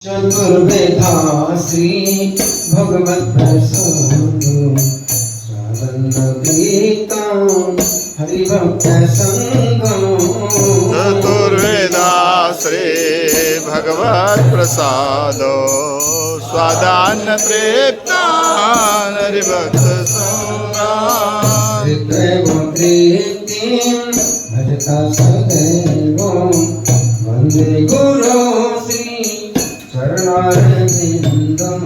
चतुर्वेदा श्री भगवत प्रसाद स्वानंदीता हरिभक्त संग चतुर्वेदा श्री भगवत प्रसाद स्वादान्न तृप्ता हरिभक्त संगान भजता सदैव वंदे गुरु श्री चरणारविंदं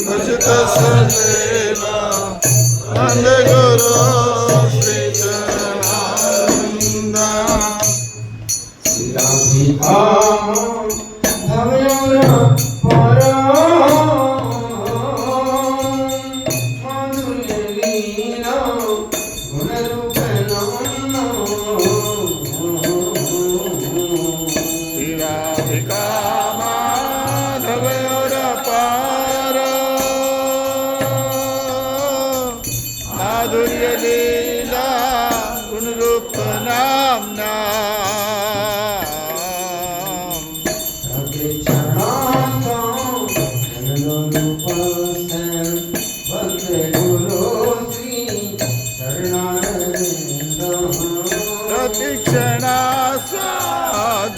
भजता सदैव वंदे गुरु श्री चरणारविंदं श्रीराधिकां भवयोर परा माधुर्यलीला गुणरूपनां माधवयोर पार माधुर्य लीला गुणरूप नामना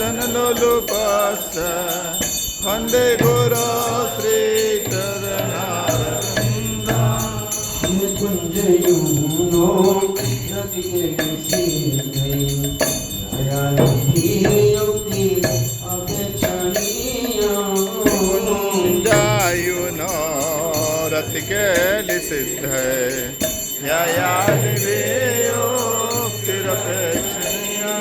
धनलोलुपस्स वंदे गुरु श्री चरणारविंदं कुंजयुनो रतिके सीधै दयानिधि युक्ति अपेक्षणीय कुंजायुनो रतिके सिद्ध या तिरपेक्षणीया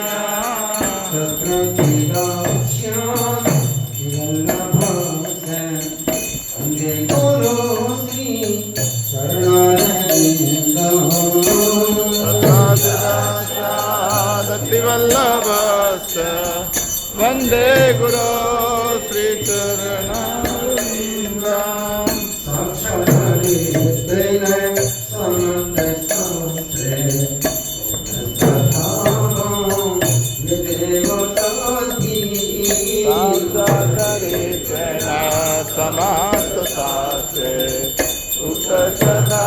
वंदे गुरु श्री चरणारविंदं वंदे गुरु श्री चरणारविंदं समाप्त शास्त्रे उक्त सदा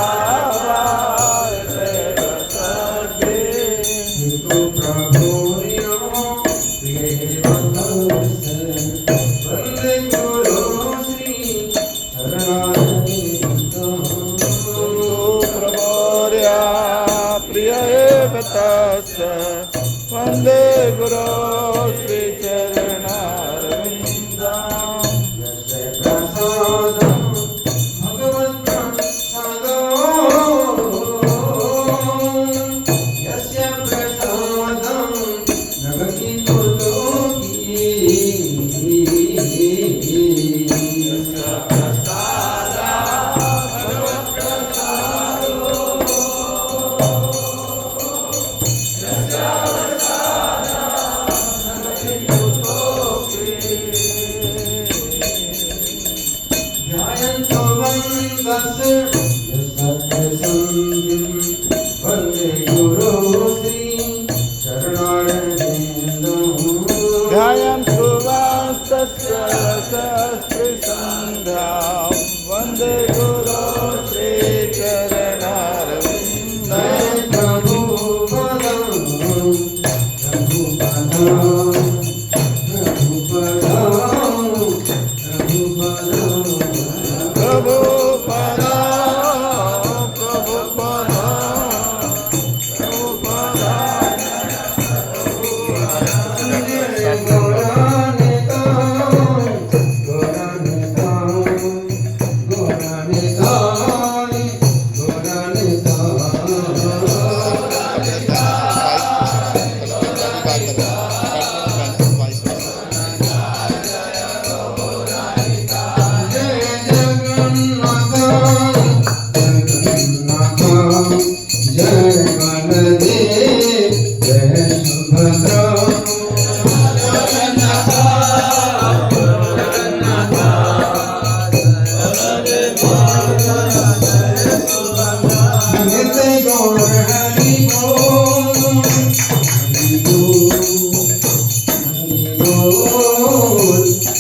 वंदे गुरु श्री चरणारविंदं वंदे गुरु श्री चरणारविंदं ध्यायन्तु वास्तस्य संध्यां वंदे गुरु श्री चरणारविंदं प्रभु